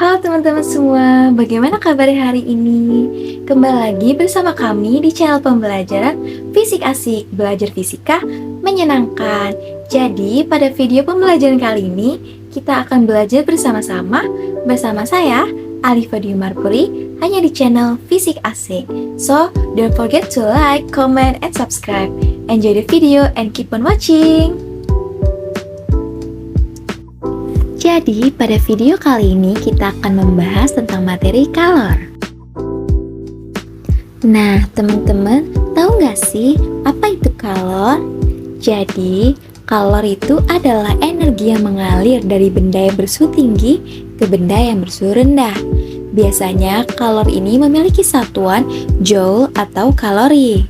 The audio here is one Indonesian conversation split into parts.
Halo teman-teman semua, bagaimana kabar hari ini? Kembali lagi bersama kami di channel pembelajaran Fisik Asik, belajar fisika menyenangkan. Jadi, pada video pembelajaran kali ini, kita akan belajar bersama-sama bersama saya, Alifa Diumarpuri, hanya di channel Fisik Asik. So, don't forget to like, comment, and subscribe. Enjoy the video and keep on watching! Jadi, pada video kali ini kita akan membahas tentang materi kalor. Nah, teman-teman, tahu nggak sih apa itu kalor? Jadi, kalor itu adalah energi yang mengalir dari benda yang bersuhu tinggi ke benda yang bersuhu rendah. Biasanya, kalor ini memiliki satuan joule atau kalori.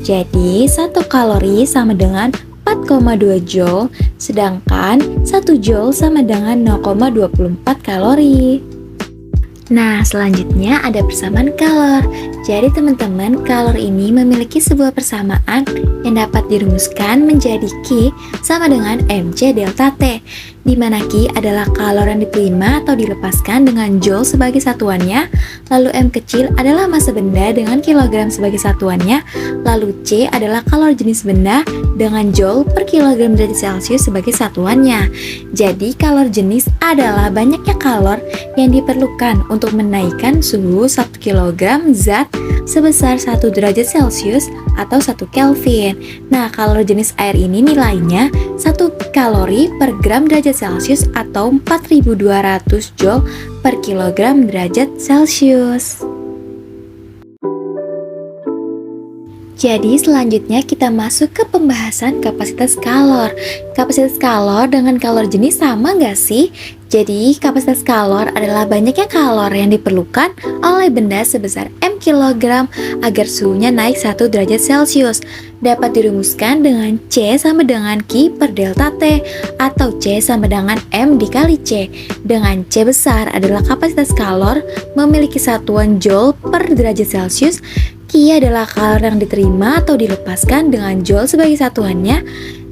Jadi, 1 kalori sama dengan 4,2 joule, sedangkan 1 joule sama dengan 0,24 kalori. Nah, selanjutnya ada persamaan kalor. Jadi teman-teman, kalor ini memiliki sebuah persamaan yang dapat dirumuskan menjadi Q sama dengan mc delta T, di mana Q adalah kalor yang diterima atau dilepaskan dengan joule sebagai satuannya, lalu M kecil adalah massa benda dengan kilogram sebagai satuannya, lalu C adalah kalor jenis benda dengan joule per kilogram derajat Celcius sebagai satuannya. Jadi kalor jenis adalah banyaknya kalor yang diperlukan untuk menaikkan suhu 1 kg zat sebesar 1 derajat Celcius atau 1 Kelvin. Nah, kalor jenis air ini nilainya 1 kalori per gram derajat Celcius atau 4200 joule per kilogram derajat Celcius. Jadi selanjutnya kita masuk ke pembahasan kapasitas kalor. Kapasitas kalor dengan kalor jenis sama nggak sih? Jadi kapasitas kalor adalah banyaknya kalor yang diperlukan oleh benda sebesar M kg agar suhunya naik 1 derajat Celcius. Dapat dirumuskan dengan C sama dengan Q per delta T atau C sama dengan M dikali C. Dengan C besar adalah kapasitas kalor memiliki satuan joule per derajat Celcius. Q adalah kalor yang diterima atau dilepaskan dengan joule sebagai satuannya,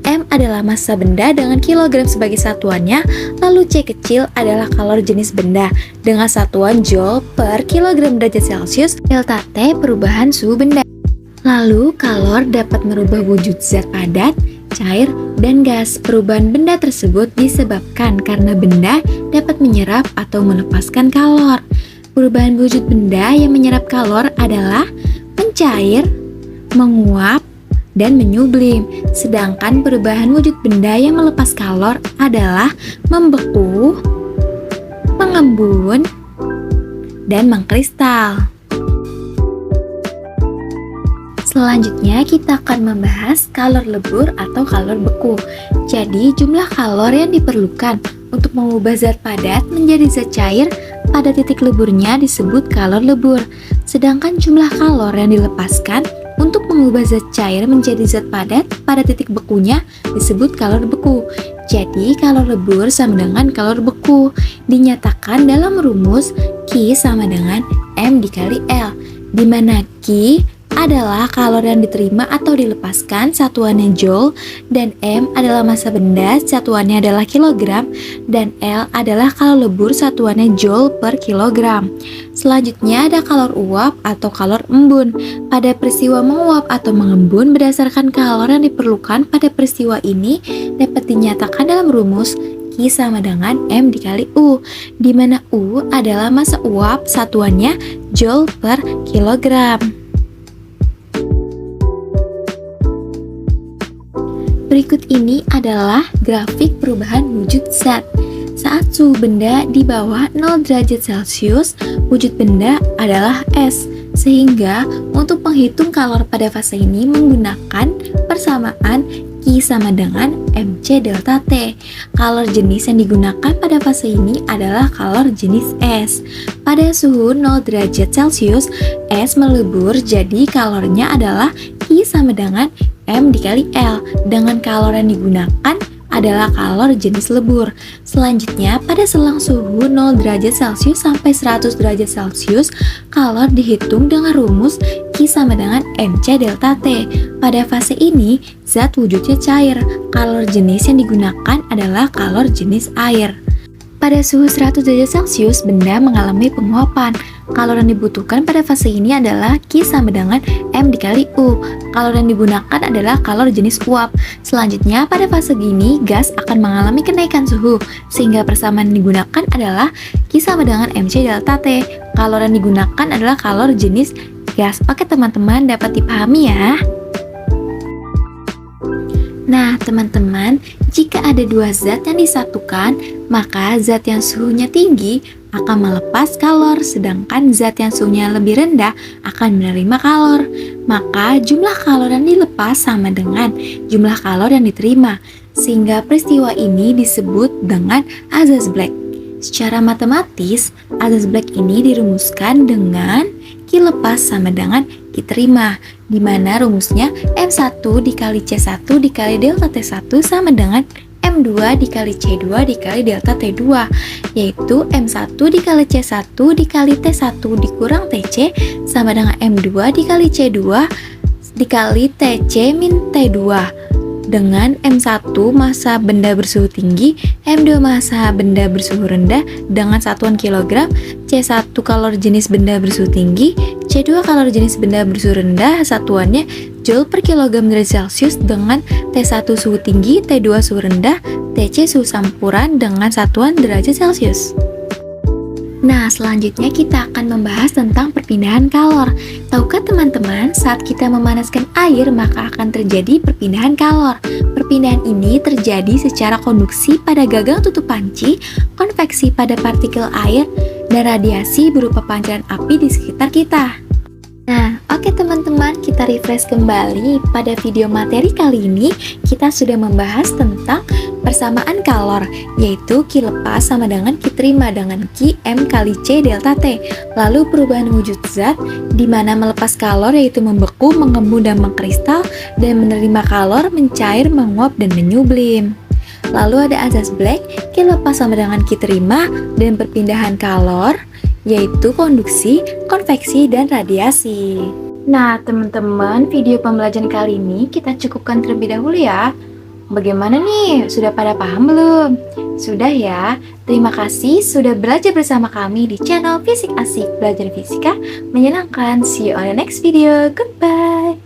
M adalah massa benda dengan kilogram sebagai satuannya, lalu C kecil adalah kalor jenis benda dengan satuan joule per kilogram derajat Celcius, delta T perubahan suhu benda. Lalu kalor dapat merubah wujud zat padat, cair, dan gas. Perubahan benda tersebut disebabkan karena benda dapat menyerap atau melepaskan kalor. Perubahan wujud benda yang menyerap kalor adalah mencair, menguap, dan menyublim. Sedangkan perubahan wujud benda yang melepas kalor adalah membeku, mengembun, dan mengkristal. Selanjutnya kita akan membahas kalor lebur atau kalor beku. Jadi jumlah kalor yang diperlukan untuk mengubah zat padat menjadi zat cair pada titik leburnya disebut kalor lebur. Sedangkan jumlah kalor yang dilepaskan untuk mengubah zat cair menjadi zat padat pada titik bekunya disebut kalor beku. Jadi kalor lebur sama dengan kalor beku. Dinyatakan dalam rumus Q sama dengan M dikali L, di mana Q adalah kalor yang diterima atau dilepaskan, satuannya joule, dan M adalah massa benda, satuannya adalah kilogram, dan L adalah kalor lebur, satuannya joule per kilogram. Selanjutnya ada kalor uap atau kalor embun. Pada peristiwa menguap atau mengembun berdasarkan kalor yang diperlukan pada peristiwa ini dapat dinyatakan dalam rumus Q sama dengan M dikali U, di mana U adalah massa uap, satuannya joule per kilogram. Berikut ini adalah grafik perubahan wujud zat. Saat suhu benda di bawah 0 derajat Celcius, wujud benda adalah S. Sehingga untuk menghitung kalor pada fase ini menggunakan persamaan Q sama dengan mc delta T. Kalor jenis yang digunakan pada fase ini adalah kalor jenis S. Pada suhu 0 derajat Celcius, S melebur jadi kalornya adalah Q sama dengan M dikali L, dengan kalor yang digunakan adalah kalor jenis lebur. Selanjutnya, pada selang suhu 0 derajat Celcius sampai 100 derajat Celcius, kalor dihitung dengan rumus Q sama dengan mc delta T. Pada fase ini, zat wujudnya cair. Kalor jenis yang digunakan adalah kalor jenis air. Pada suhu 100 derajat Celcius, benda mengalami penguapan. Kalor yang dibutuhkan pada fase ini adalah Q sama dengan M dikali U. Kalor yang digunakan adalah kalor jenis uap. Selanjutnya, pada fase gini, gas akan mengalami kenaikan suhu, sehingga persamaan yang digunakan adalah Q sama dengan MC delta T. Kalor yang digunakan adalah kalor jenis gas. Oke teman-teman, dapat dipahami ya? Nah, teman-teman, jika ada dua zat yang disatukan, maka zat yang suhunya tinggi akan melepas kalor, sedangkan zat yang suhunya lebih rendah akan menerima kalor. Maka jumlah kalor yang dilepas sama dengan jumlah kalor yang diterima, sehingga peristiwa ini disebut dengan azas Black. Secara matematis, azas Black ini dirumuskan dengan Q lepas sama dengan Q terima, di mana rumusnya M1 dikali C1 dikali delta T1 sama dengan M2 dikali C2 dikali delta T2, yaitu M1 dikali C1 dikali T1 dikurang TC sama dengan M2 dikali C2 dikali TC min T2, dengan M1 massa benda bersuhu tinggi, M2 massa benda bersuhu rendah dengan satuan kilogram, C1 kalor jenis benda bersuhu tinggi, C2 kalor jenis benda bersuhu rendah, satuannya Joule per kilogram derajat Celcius dengan T1 suhu tinggi, T2 suhu rendah, TC suhu campuran dengan satuan derajat Celcius. Nah, selanjutnya kita akan membahas tentang perpindahan kalor. Tahukah teman-teman, saat kita memanaskan air maka akan terjadi perpindahan kalor. Perpindahan ini terjadi secara konduksi pada gagang tutup panci, konveksi pada partikel air, dan radiasi berupa pancaran api di sekitar kita. Nah, oke teman-teman, kita refresh kembali. Pada video materi kali ini, kita sudah membahas tentang persamaan kalor, yaitu Q lepas sama dengan Q terima dengan Q M kali C delta T. Lalu perubahan wujud zat, di mana melepas kalor yaitu membeku, mengembun, dan mengkristal, dan menerima kalor, mencair, menguap, dan menyublim. Lalu ada azas Black, Q lepas sama dengan Q terima, dan perpindahan kalor, yaitu konduksi, konveksi, dan radiasi. Nah, teman-teman, video pembelajaran kali ini kita cukupkan terlebih dahulu ya. Bagaimana nih? Sudah pada paham belum? Sudah ya? Terima kasih sudah belajar bersama kami di channel Fisik Asik. Belajar fisika menyenangkan. See you on the next video. Goodbye.